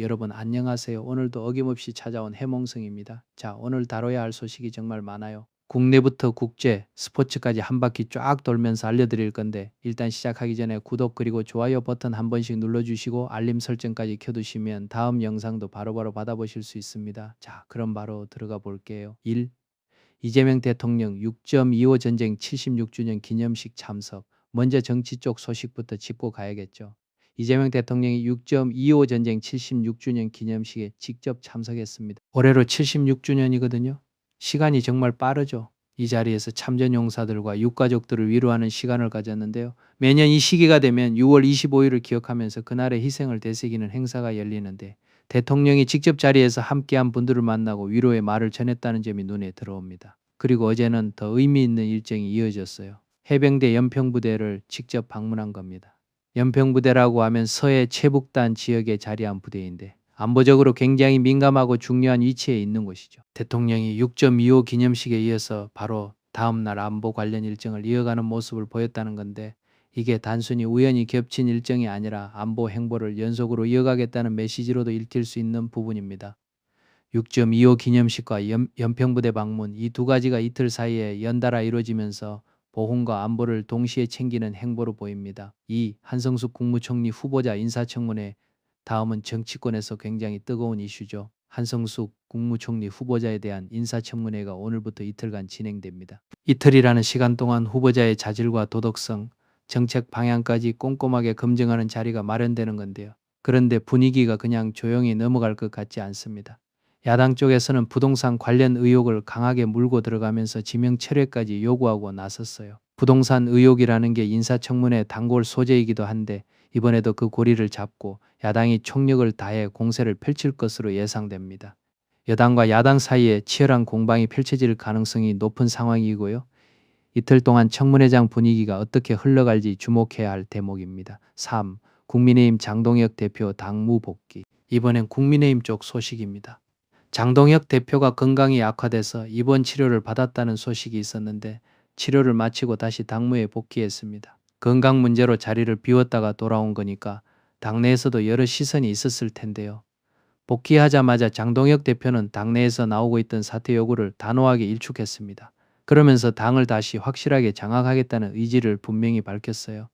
여러분 안녕하세요. 오늘도 어김없이 찾아온 해몽성입니다. 자, 오늘 다뤄야 할 소식이 정말 많아요. 국내부터 국제, 스포츠까지 한 바퀴 쫙 돌면서 알려드릴 건데 일단 시작하기 전에 구독 그리고 좋아요 버튼 한 번씩 눌러주시고 알림 설정까지 켜두시면 다음 영상도 바로바로 받아보실 수 있습니다. 자, 그럼 바로 들어가 볼게요. 1. 이재명 대통령 6.25 전쟁 76주년 기념식 참석. 먼저 정치 쪽 소식부터 짚고 가야겠죠. 이재명 대통령이 6.25 전쟁 76주년 기념식에 직접 참석했습니다. 올해로 76주년이거든요. 시간이 정말 빠르죠. 이 자리에서 참전 용사들과 유가족들을 위로하는 시간을 가졌는데요. 매년 이 시기가 되면 6월 25일을 기억하면서 그날의 희생을 되새기는 행사가 열리는데 대통령이 직접 자리에서 함께한 분들을 만나고 위로의 말을 전했다는 점이 눈에 들어옵니다. 그리고 어제는 더 의미 있는 일정이 이어졌어요. 해병대 연평부대를 직접 방문한 겁니다. 연평부대라고 하면 서해 최북단 지역에 자리한 부대인데 안보적으로 굉장히 민감하고 중요한 위치에 있는 곳이죠. 대통령이 6.25 기념식에 이어서 바로 다음날 안보 관련 일정을 이어가는 모습을 보였다는 건데 이게 단순히 우연히 겹친 일정이 아니라 안보 행보를 연속으로 이어가겠다는 메시지로도 읽힐 수 있는 부분입니다. 6.25 기념식과 연평부대 방문 이 두 가지가 이틀 사이에 연달아 이루어지면서 보훈과 안보를 동시에 챙기는 행보로 보입니다. 2. 한성숙 국무총리 후보자 인사청문회. 다음은 정치권에서 굉장히 뜨거운 이슈죠. 한성숙 국무총리 후보자에 대한 인사청문회가 오늘부터 이틀간 진행됩니다. 이틀이라는 시간 동안 후보자의 자질과 도덕성, 정책 방향까지 꼼꼼하게 검증하는 자리가 마련되는 건데요. 그런데 분위기가 그냥 조용히 넘어갈 것 같지 않습니다. 야당 쪽에서는 부동산 관련 의혹을 강하게 물고 들어가면서 지명 철회까지 요구하고 나섰어요. 부동산 의혹이라는 게 인사청문회 단골 소재이기도 한데 이번에도 그 고리를 잡고 야당이 총력을 다해 공세를 펼칠 것으로 예상됩니다. 여당과 야당 사이에 치열한 공방이 펼쳐질 가능성이 높은 상황이고요. 이틀 동안 청문회장 분위기가 어떻게 흘러갈지 주목해야 할 대목입니다. 3. 국민의힘 장동혁 대표 당무 복귀. 이번엔 국민의힘 쪽 소식입니다. 장동혁 대표가 건강이 악화돼서 입원 치료를 받았다는 소식이 있었는데 치료를 마치고 다시 당무에 복귀했습니다. 건강 문제로 자리를 비웠다가 돌아온 거니까 당내에서도 여러 시선이 있었을 텐데요. 복귀하자마자 장동혁 대표는 당내에서 나오고 있던 사퇴 요구를 단호하게 일축했습니다. 그러면서 당을 다시 확실하게 장악하겠다는 의지를 분명히 밝혔어요.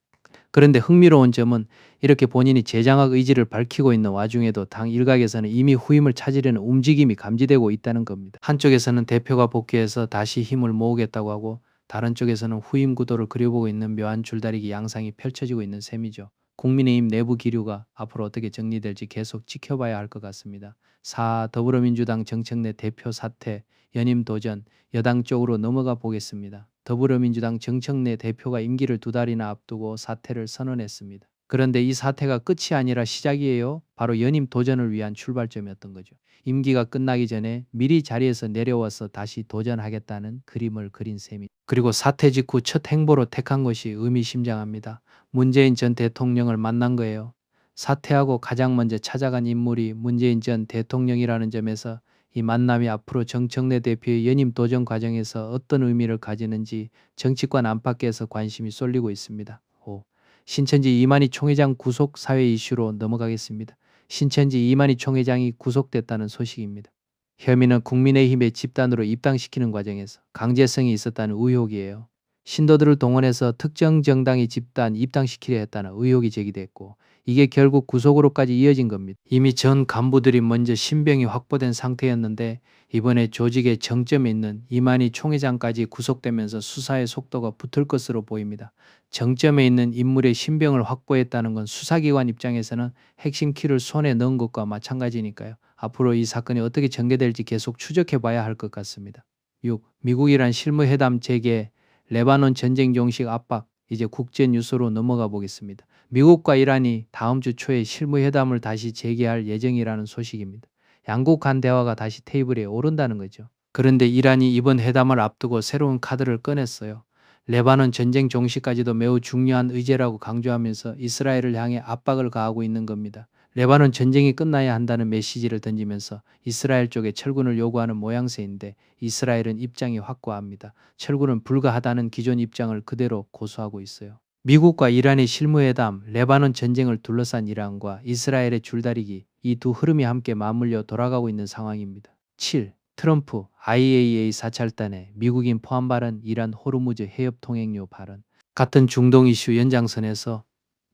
그런데 흥미로운 점은 이렇게 본인이 재장악 의지를 밝히고 있는 와중에도 당 일각에서는 이미 후임을 찾으려는 움직임이 감지되고 있다는 겁니다. 한쪽에서는 대표가 복귀해서 다시 힘을 모으겠다고 하고 다른 쪽에서는 후임 구도를 그려보고 있는 묘한 줄다리기 양상이 펼쳐지고 있는 셈이죠. 국민의힘 내부 기류가 앞으로 어떻게 정리될지 계속 지켜봐야 할 것 같습니다. 4. 더불어민주당 정책내 대표 사퇴, 연임 도전, 여당 쪽으로 넘어가 보겠습니다. 더불어민주당 정청래 대표가 임기를 2달이나 앞두고 사퇴를 선언했습니다. 그런데 이 사퇴가 끝이 아니라 시작이에요. 바로 연임 도전을 위한 출발점이었던 거죠. 임기가 끝나기 전에 미리 자리에서 내려와서 다시 도전하겠다는 그림을 그린 셈이. 그리고 사퇴 직후 첫 행보로 택한 것이 의미심장합니다. 문재인 전 대통령을 만난 거예요. 사퇴하고 가장 먼저 찾아간 인물이 문재인 전 대통령이라는 점에서 이 만남이 앞으로 정청래 대표의 연임 도전 과정에서 어떤 의미를 가지는지 정치권 안팎에서 관심이 쏠리고 있습니다. 5. 신천지 이만희 총회장 구속 사회 이슈로 넘어가겠습니다. 신천지 이만희 총회장이 구속됐다는 소식입니다. 혐의는 국민의힘의 집단으로 입당시키는 과정에서 강제성이 있었다는 의혹이에요. 신도들을 동원해서 특정 정당의 집단 입당시키려 했다는 의혹이 제기됐고 이게 결국 구속으로까지 이어진 겁니다. 이미 전 간부들이 먼저 신병이 확보된 상태였는데 이번에 조직의 정점에 있는 이만희 총회장까지 구속되면서 수사의 속도가 붙을 것으로 보입니다. 정점에 있는 인물의 신병을 확보했다는 건 수사기관 입장에서는 핵심 키를 손에 넣은 것과 마찬가지니까요. 앞으로 이 사건이 어떻게 전개될지 계속 추적해 봐야 할 것 같습니다. 6. 미국이란 실무회담 재개, 레바논 전쟁 종식 압박. 이제 국제 뉴스로 넘어가 보겠습니다. 미국과 이란이 다음 주 초에 실무회담을 다시 재개할 예정이라는 소식입니다. 양국 간 대화가 다시 테이블에 오른다는 거죠. 그런데 이란이 이번 회담을 앞두고 새로운 카드를 꺼냈어요. 레바논 전쟁 종식까지도 매우 중요한 의제라고 강조하면서 이스라엘을 향해 압박을 가하고 있는 겁니다. 레바논 전쟁이 끝나야 한다는 메시지를 던지면서 이스라엘 쪽에 철군을 요구하는 모양새인데 이스라엘은 입장이 확고합니다. 철군은 불가하다는 기존 입장을 그대로 고수하고 있어요. 미국과 이란의 실무회담, 레바논 전쟁을 둘러싼 이란과 이스라엘의 줄다리기, 이 두 흐름이 함께 맞물려 돌아가고 있는 상황입니다. 7. 트럼프 IAEA 사찰단에 미국인 포함 발언, 이란 호르무즈 해협 통행료 발언. 같은 중동 이슈 연장선에서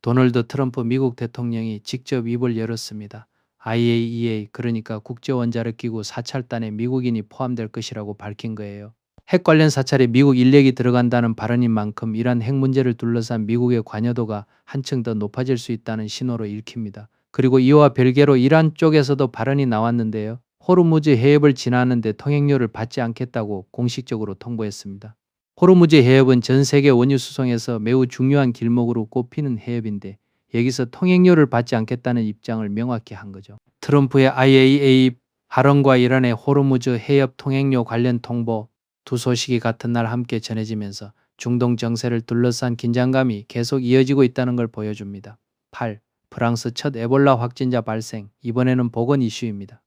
도널드 트럼프 미국 대통령이 직접 입을 열었습니다. IAEA, 그러니까 국제원자력기구 사찰단에 미국인이 포함될 것이라고 밝힌 거예요. 핵 관련 사찰에 미국 인력이 들어간다는 발언인 만큼 이란 핵 문제를 둘러싼 미국의 관여도가 한층 더 높아질 수 있다는 신호로 읽힙니다. 그리고 이와 별개로 이란 쪽에서도 발언이 나왔는데요. 호르무즈 해협을 지나는데 통행료를 받지 않겠다고 공식적으로 통보했습니다. 호르무즈 해협은 전 세계 원유 수송에서 매우 중요한 길목으로 꼽히는 해협인데 여기서 통행료를 받지 않겠다는 입장을 명확히 한 거죠. 트럼프의 IAEA 발언과 이란의 호르무즈 해협 통행료 관련 통보, 두 소식이 같은 날 함께 전해지면서 중동 정세를 둘러싼 긴장감이 계속 이어지고 있다는 걸 보여줍니다. 8. 프랑스 첫 에볼라 확진자 발생, 이번에는 보건 이슈입니다.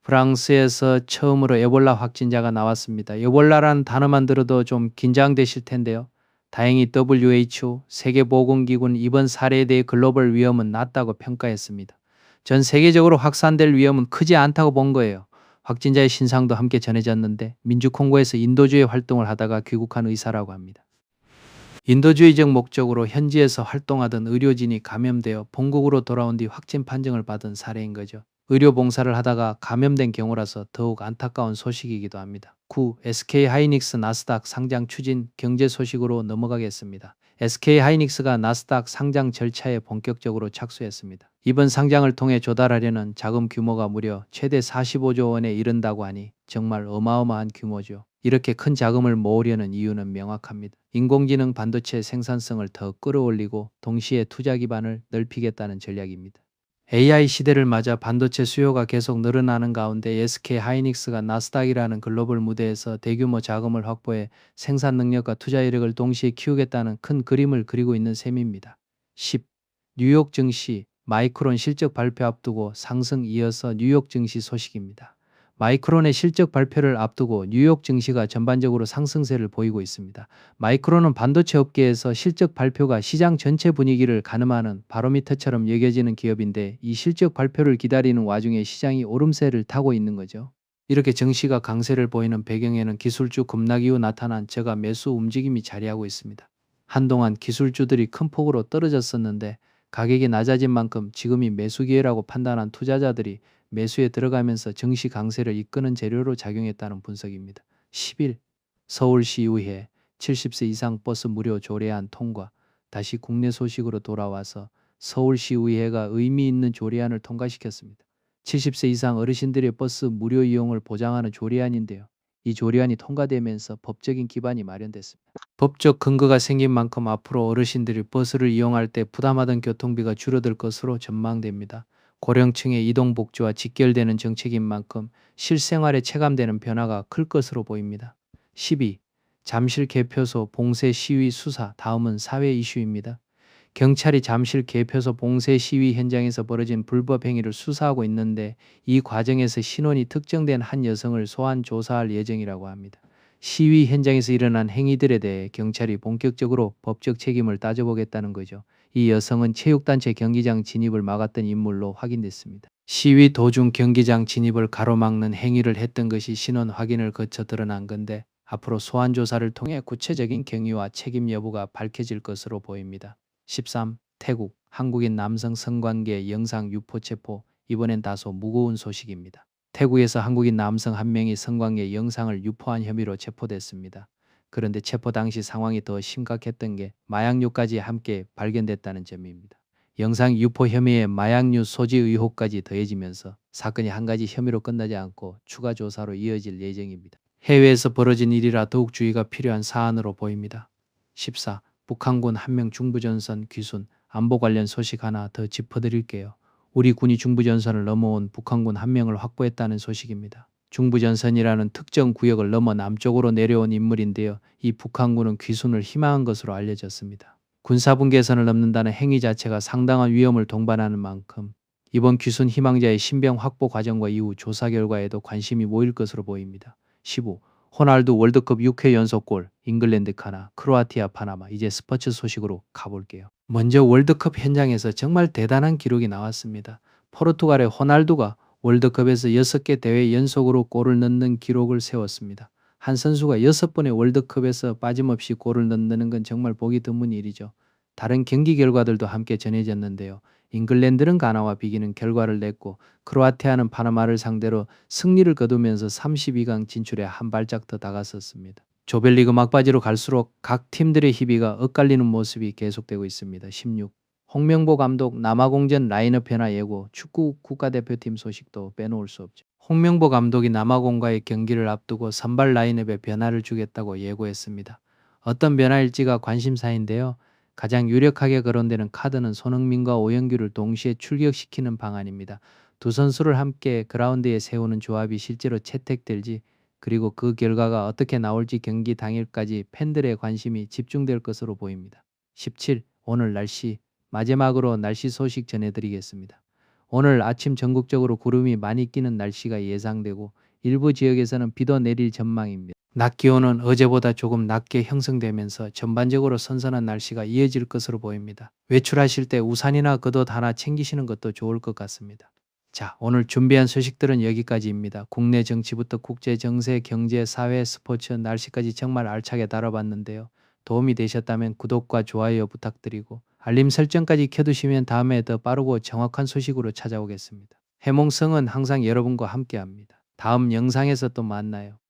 프랑스에서 처음으로 에볼라 확진자가 나왔습니다. 에볼라라는 단어만 들어도 좀 긴장되실 텐데요. 다행히 WHO, 세계보건기구는 이번 사례에 대해 글로벌 위험은 낮다고 평가했습니다. 전 세계적으로 확산될 위험은 크지 않다고 본 거예요. 확진자의 신상도 함께 전해졌는데 민주콩고에서 인도주의 활동을 하다가 귀국한 의사라고 합니다. 인도주의적 목적으로 현지에서 활동하던 의료진이 감염되어 본국으로 돌아온 뒤 확진 판정을 받은 사례인 거죠. 의료 봉사를 하다가 감염된 경우라서 더욱 안타까운 소식이기도 합니다. 9. SK하이닉스 나스닥 상장 추진 경제 소식으로 넘어가겠습니다. SK하이닉스가 나스닥 상장 절차에 본격적으로 착수했습니다. 이번 상장을 통해 조달하려는 자금 규모가 무려 최대 45조 원에 이른다고 하니 정말 어마어마한 규모죠. 이렇게 큰 자금을 모으려는 이유는 명확합니다. 인공지능 반도체 생산성을 더 끌어올리고 동시에 투자 기반을 넓히겠다는 전략입니다. AI 시대를 맞아 반도체 수요가 계속 늘어나는 가운데 SK하이닉스가 나스닥이라는 글로벌 무대에서 대규모 자금을 확보해 생산 능력과 투자 이력을 동시에 키우겠다는 큰 그림을 그리고 있는 셈입니다. 10. 뉴욕 증시 마이크론 실적 발표 앞두고 상승, 이어서 뉴욕 증시 소식입니다. 마이크론의 실적 발표를 앞두고 뉴욕 증시가 전반적으로 상승세를 보이고 있습니다. 마이크론은 반도체 업계에서 실적 발표가 시장 전체 분위기를 가늠하는 바로미터처럼 여겨지는 기업인데 이 실적 발표를 기다리는 와중에 시장이 오름세를 타고 있는 거죠. 이렇게 증시가 강세를 보이는 배경에는 기술주 급락 이후 나타난 저가 매수 움직임이 자리하고 있습니다. 한동안 기술주들이 큰 폭으로 떨어졌었는데 가격이 낮아진 만큼 지금이 매수 기회라고 판단한 투자자들이 매수에 들어가면서 증시 강세를 이끄는 재료로 작용했다는 분석입니다. 10일 서울시의회 70세 이상 버스 무료 조례안 통과. 다시 국내 소식으로 돌아와서 서울시의회가 의미 있는 조례안을 통과시켰습니다. 70세 이상 어르신들의 버스 무료 이용을 보장하는 조례안인데요. 이 조례안이 통과되면서 법적인 기반이 마련됐습니다. 법적 근거가 생긴 만큼 앞으로 어르신들이 버스를 이용할 때 부담하던 교통비가 줄어들 것으로 전망됩니다. 고령층의 이동 복지와 직결되는 정책인 만큼 실생활에 체감되는 변화가 클 것으로 보입니다. 12. 잠실 개표소 봉쇄 시위 수사. 다음은 사회 이슈입니다. 경찰이 잠실 개표소 봉쇄 시위 현장에서 벌어진 불법 행위를 수사하고 있는데 이 과정에서 신원이 특정된 한 여성을 소환 조사할 예정이라고 합니다. 시위 현장에서 일어난 행위들에 대해 경찰이 본격적으로 법적 책임을 따져보겠다는 거죠. 이 여성은 체육단체 경기장 진입을 막았던 인물로 확인됐습니다. 시위 도중 경기장 진입을 가로막는 행위를 했던 것이 신원 확인을 거쳐 드러난 건데 앞으로 소환 조사를 통해 구체적인 경위와 책임 여부가 밝혀질 것으로 보입니다. 13. 태국 한국인 남성 성관계 영상 유포 체포. 이번엔 다소 무거운 소식입니다. 태국에서 한국인 남성 한 명이 성관계 영상을 유포한 혐의로 체포됐습니다. 그런데 체포 당시 상황이 더 심각했던 게 마약류까지 함께 발견됐다는 점입니다. 영상 유포 혐의에 마약류 소지 의혹까지 더해지면서 사건이 한 가지 혐의로 끝나지 않고 추가 조사로 이어질 예정입니다. 해외에서 벌어진 일이라 더욱 주의가 필요한 사안으로 보입니다. 14. 북한군 한 명 중부전선 귀순. 안보 관련 소식 하나 더 짚어드릴게요. 우리 군이 중부전선을 넘어온 북한군 한 명을 확보했다는 소식입니다. 중부전선이라는 특정 구역을 넘어 남쪽으로 내려온 인물인데요. 이 북한군은 귀순을 희망한 것으로 알려졌습니다. 군사분계선을 넘는다는 행위 자체가 상당한 위험을 동반하는 만큼 이번 귀순 희망자의 신병 확보 과정과 이후 조사 결과에도 관심이 모일 것으로 보입니다. 15. 호날두 월드컵 6회 연속골, 잉글랜드 카나, 크로아티아 파나마. 이제 스포츠 소식으로 가볼게요. 먼저 월드컵 현장에서 정말 대단한 기록이 나왔습니다. 포르투갈의 호날두가 월드컵에서 6개 대회 연속으로 골을 넣는 기록을 세웠습니다. 한 선수가 6번의 월드컵에서 빠짐없이 골을 넣는 건 정말 보기 드문 일이죠. 다른 경기 결과들도 함께 전해졌는데요. 잉글랜드는 가나와 비기는 결과를 냈고 크로아티아는 파나마를 상대로 승리를 거두면서 32강 진출에 한 발짝 더 다가섰습니다. 조별리그 막바지로 갈수록 각 팀들의 희비가 엇갈리는 모습이 계속되고 있습니다. 16. 홍명보 감독 남아공전 라인업 변화 예고. 축구 국가대표팀 소식도 빼놓을 수 없죠. 홍명보 감독이 남아공과의 경기를 앞두고 선발 라인업에 변화를 주겠다고 예고했습니다. 어떤 변화일지가 관심사인데요. 가장 유력하게 거론되는 카드는 손흥민과 오영규를 동시에 출격시키는 방안입니다. 두 선수를 함께 그라운드에 세우는 조합이 실제로 채택될지, 그리고 그 결과가 어떻게 나올지 경기 당일까지 팬들의 관심이 집중될 것으로 보입니다. 17. 오늘 날씨. 마지막으로 날씨 소식 전해드리겠습니다. 오늘 아침 전국적으로 구름이 많이 끼는 날씨가 예상되고 일부 지역에서는 비도 내릴 전망입니다. 낮 기온은 어제보다 조금 낮게 형성되면서 전반적으로 선선한 날씨가 이어질 것으로 보입니다. 외출하실 때 우산이나 겉옷 하나 챙기시는 것도 좋을 것 같습니다. 자, 오늘 준비한 소식들은 여기까지입니다. 국내 정치부터 국제 정세, 경제, 사회, 스포츠, 날씨까지 정말 알차게 다뤄봤는데요. 도움이 되셨다면 구독과 좋아요 부탁드리고 알림 설정까지 켜두시면 다음에 더 빠르고 정확한 소식으로 찾아오겠습니다. 해몽성은 항상 여러분과 함께합니다. 다음 영상에서 또 만나요.